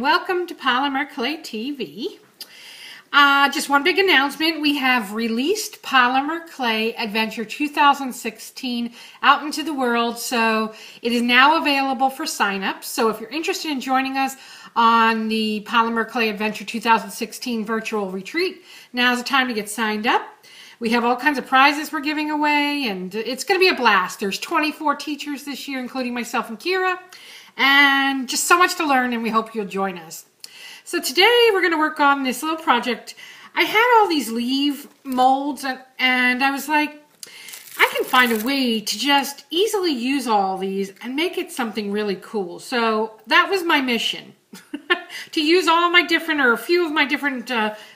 welcome to Polymer Clay TV. Just one big announcement. We have released Polymer Clay Adventure 2016 out into the world, so it is now available for sign-up. So if you're interested in joining us on the Polymer Clay Adventure 2016 virtual retreat, now's the time to get signed up. We have all kinds of prizes we're giving away, and it's going to be a blast. There's 24 teachers this year, including myself and Kira, and just so much to learn, and we hope you'll join us. So today we're going to work on this little project. I had all these leaf molds, and I was like, I can find a way to just easily use all these and make it something really cool. So that was my mission. To use all my different, or a few of my different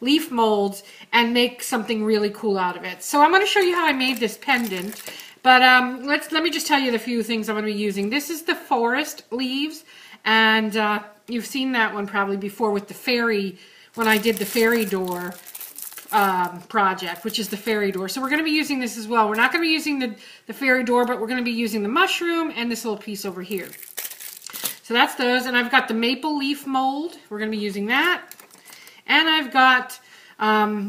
leaf molds and make something really cool out of it. So I'm going to show you how I made this pendant, but let me just tell you the few things I'm going to be using. This is the forest leaves, and you've seen that one probably before with the fairy, when I did the fairy door project, which is the fairy door. So we're going to be using this as well. We're not going to be using the fairy door, but we're going to be using the mushroom and this little piece over here. So that's those, and I've got the maple leaf mold. We're going to be using that. And I've got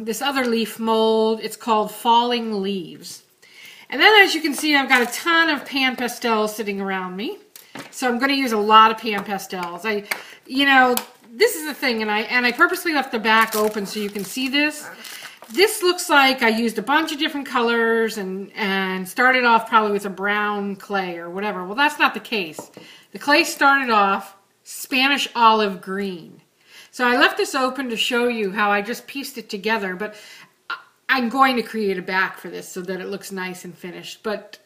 this other leaf mold. It's called Falling Leaves. And then, as you can see, I've got a ton of pan pastels sitting around me. So I'm going to use a lot of pan pastels. You know, this is the thing, and I purposely left the back open so you can see this. This looks like I used a bunch of different colors and started off probably with a brown clay or whatever. Well, that's not the case. The clay started off Spanish olive green. So I left this open to show you how I just pieced it together, but I'm going to create a back for this so that it looks nice and finished. But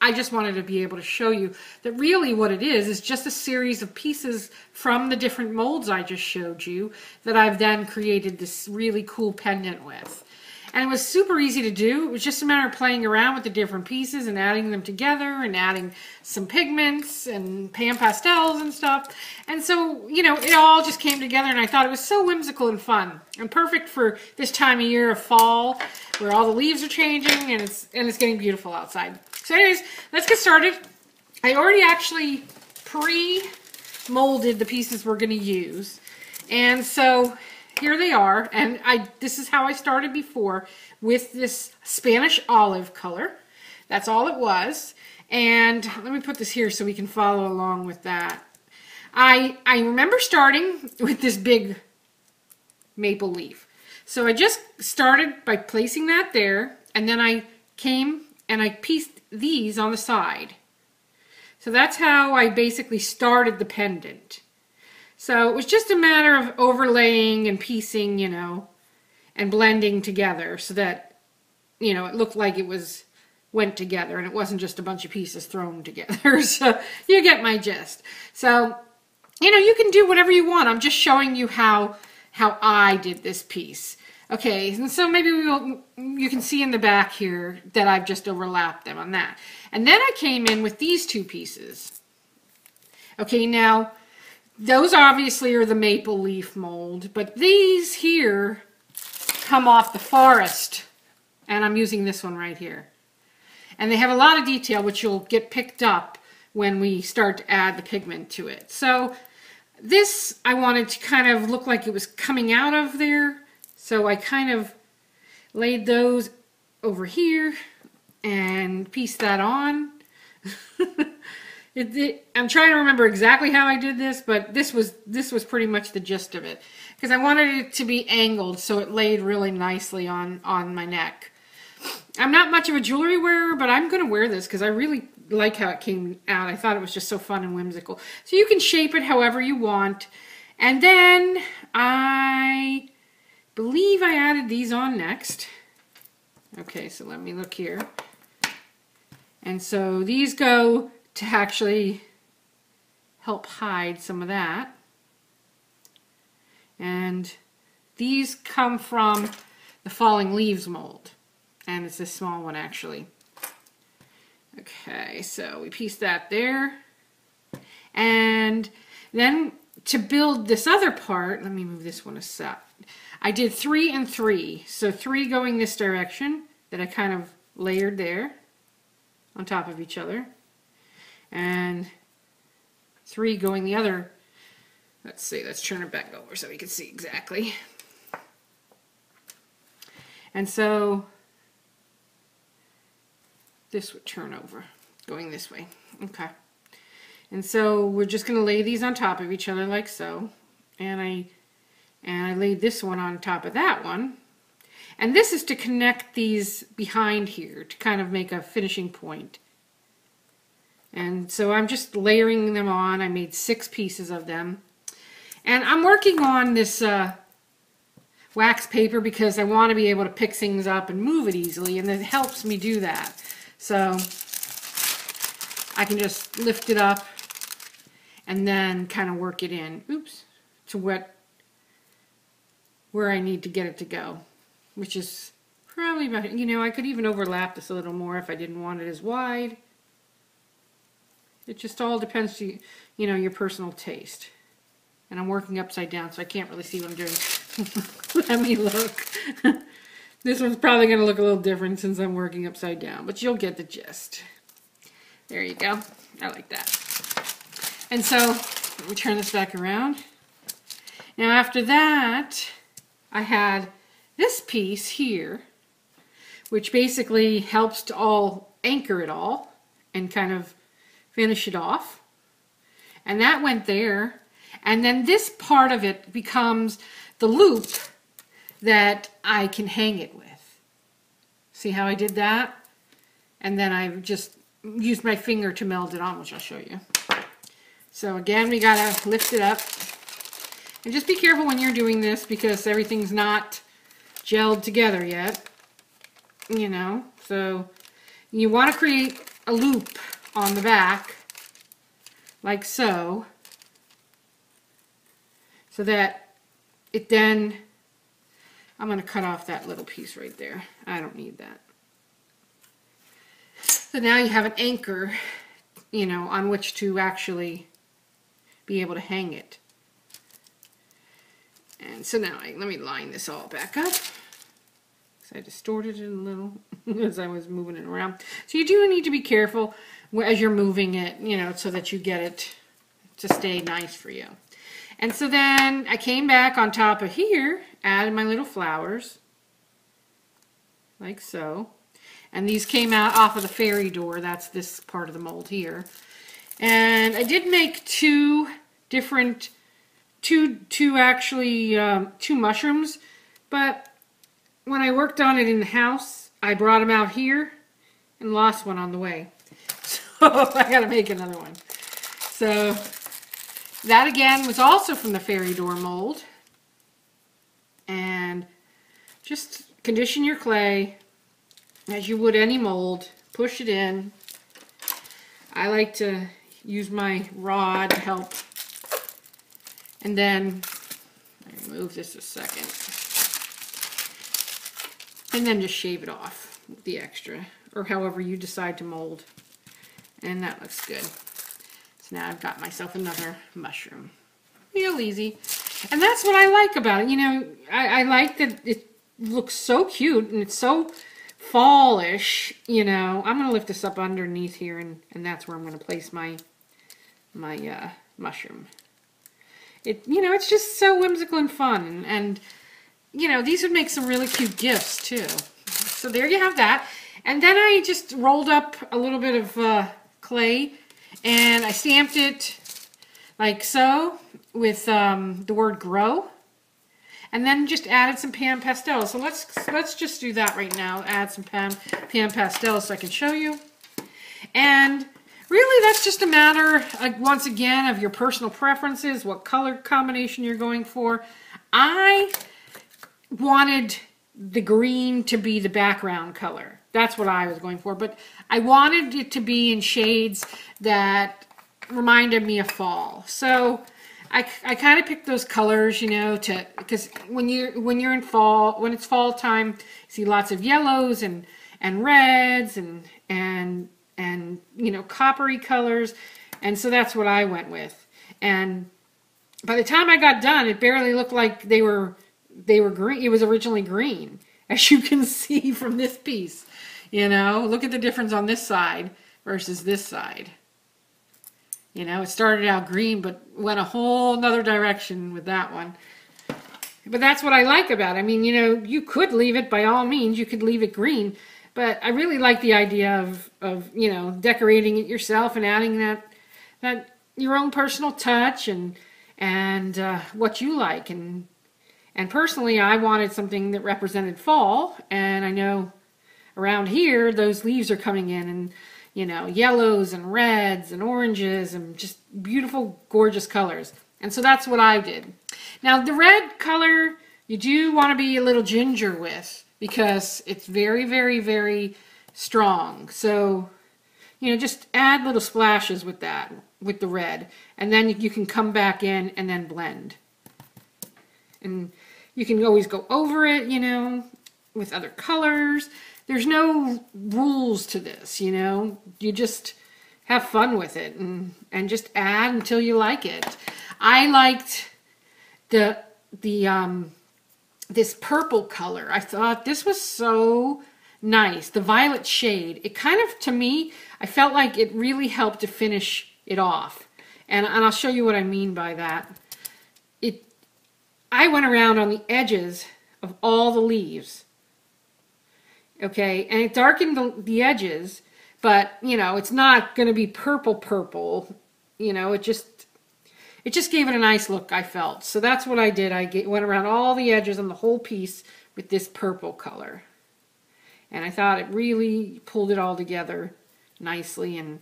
I just wanted to be able to show you that really what it is just a series of pieces from the different molds I just showed you that I've then created this really cool pendant with. And it was super easy to do. It was just a matter of playing around with the different pieces and adding them together and adding some pigments and pan pastels and stuff. And so, you know, it all just came together, and I thought it was so whimsical and fun and perfect for this time of year of fall where all the leaves are changing and it's getting beautiful outside. So anyways, let's get started. I already actually pre-molded the pieces we're going to use. And so here they are, and this is how I started before with this Spanish olive color. That's all it was. And let me put this here so we can follow along with that. I remember starting with this big maple leaf. So I just started by placing that there, and then I came and I pieced these on the side. So that's how I basically started the pendant. So it was just a matter of overlaying and piecing, you know, and blending together so that, you know, it looked like it went together and it wasn't just a bunch of pieces thrown together. So you get my gist. So, you know, you can do whatever you want. I'm just showing you how I did this piece. Okay, and so maybe you can see in the back here that I've just overlapped them on that. And then I came in with these two pieces. Okay, now those obviously are the maple leaf mold, but these here come off the forest, and I'm using this one right here. And they have a lot of detail, which you'll get picked up when we start to add the pigment to it. So this I wanted to kind of look like it was coming out of there, so I kind of laid those over here and pieced that on. I'm trying to remember exactly how I did this, but this was pretty much the gist of it, because I wanted it to be angled so it laid really nicely on my neck. I'm not much of a jewelry wearer, but I'm going to wear this because I really like how it came out. I thought it was just so fun and whimsical. So you can shape it however you want. And then I believe I added these on next. Okay, so let me look here. And so these go to actually help hide some of that. And these come from the Falling Leaves mold. And it's this small one actually. Okay, so we pieced that there. And then to build this other part, let me move this one aside. I did 3 and 3. So 3 going this direction that I kind of layered there on top of each other. And 3 going the other Let's see, let's turn it back over so we can see exactly. And so this would turn over, going this way. Okay. And so we're just going to lay these on top of each other like so. And I laid this one on top of that one. And this is to connect these behind here to kind of make a finishing point. And so I'm just layering them on. I made 6 pieces of them. And I'm working on this wax paper because I want to be able to pick things up and move it easily, and it helps me do that. So I can just lift it up and then kind of work it in, oops, to where I need to get it to go, which is probably about, you know, I could even overlap this a little more if I didn't want it as wide. It just all depends, you know, your personal taste. And I'm working upside down, so I can't really see what I'm doing. Let me look. This one's probably going to look a little different since I'm working upside down, but you'll get the gist. There you go. I like that. And so, let me turn this back around. Now after that, I had this piece here, which basically helps to all anchor it all and kind of finish it off. And that went there. And then this part of it becomes the loop that I can hang it with. See how I did that? And then I just used my finger to meld it on, which I'll show you. So again, we gotta lift it up. And just be careful when you're doing this because everything's not gelled together yet. You know, so you want to create a loop on the back, like so. So that it then, I'm going to cut off that little piece right there. I don't need that. So now you have an anchor, you know, on which to actually be able to hang it. And so now let me line this all back up. So I distorted it a little as I was moving it around. So you do need to be careful as you're moving it, you know, so that you get it to stay nice for you. And so then I came back on top of here, added my little flowers, like so. And these came out off of the fairy door. That's this part of the mold here. And I did make two different, two mushrooms. But when I worked on it in the house, I brought them out here and lost one on the way. So I got to make another one. So that again was also from the fairy door mold. And just condition your clay as you would any mold. Push it in. I like to use my rod to help. And then, let me move this a second. And then just shave it off with the extra, or however you decide to mold. And that looks good. So now I've got myself another mushroom. Real easy. And that's what I like about it. You know, I like that it looks so cute and it's so fallish. You know, I'm going to lift this up underneath here and that's where I'm going to place my mushroom. You know, it's just so whimsical and fun. And, you know, these would make some really cute gifts too. So there you have that. And then I just rolled up a little bit of clay and I stamped it like so with the word grow, and then just added some pan pastels. So let's just do that right now. Add some pan pastels so I can show you. And really that's just a matter, once again, of your personal preferences, what color combination you're going for. I wanted the green to be the background color. That's what I was going for, but I wanted it to be in shades that reminded me of fall. So I kind of picked those colors, you know, because when you're in fall, when it's fall time, you see lots of yellows and reds and you know, coppery colors, and so that's what I went with. And by the time I got done, it barely looked like they were green. It was originally green, as you can see from this piece. You know, look at the difference on this side versus this side. You know, it started out green, but went a whole nother direction with that one. But that's what I like about it. I mean, you know, you could leave it, by all means, you could leave it green. But I really like the idea of you know, decorating it yourself and adding that your own personal touch and what you like. And personally, I wanted something that represented fall. And I know around here, those leaves are coming in, and you know, yellows and reds and oranges and just beautiful, gorgeous colors. And so that's what I did. Now, the red color, you do want to be a little ginger with, because it's very, very, very strong. So, you know, just add little splashes with that, with the red. And then you can come back in and then blend. And you can always go over it, you know, with other colors. There's no rules to this, you know. You just have fun with it and just add until you like it. I liked this purple color. I thought this was so nice. The violet shade. It kind of, to me, I felt like it really helped to finish it off. And I'll show you what I mean by that. I went around on the edges of all the leaves. Okay, and it darkened the edges, but, you know, it's not going to be purple. You know, it just gave it a nice look, I felt. So that's what I did. I went around all the edges on the whole piece with this purple color. And I thought it really pulled it all together nicely and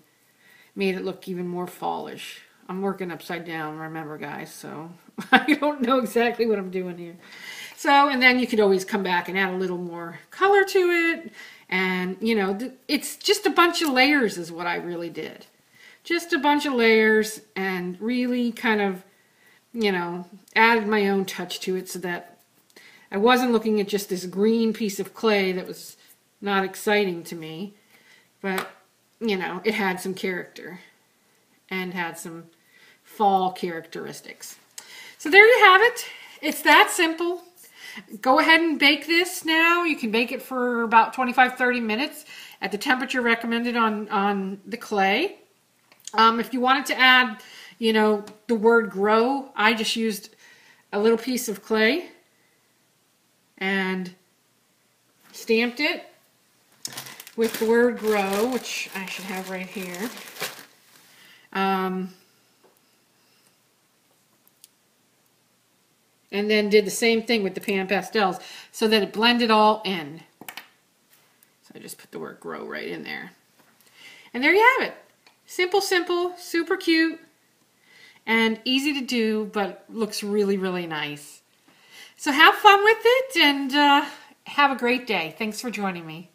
made it look even more fallish. I'm working upside down, remember, guys, so I don't know exactly what I'm doing here. So, and then you could always come back and add a little more color to it. And, you know, it's just a bunch of layers is what I really did. Just a bunch of layers, and really kind of, you know, added my own touch to it so that I wasn't looking at just this green piece of clay that was not exciting to me. But, you know, it had some character and had some fall characteristics. So there you have it. It's that simple. Go ahead and bake this now. You can bake it for about 25-30 minutes at the temperature recommended on the clay. If you wanted to add, you know, the word grow, I just used a little piece of clay and stamped it with the word grow, which I should have right here. And then did the same thing with the pan pastels so that it blended all in. So I just put the word grow right in there. And there you have it. Simple, super cute, and easy to do, but looks really, really nice. So have fun with it, and have a great day. Thanks for joining me.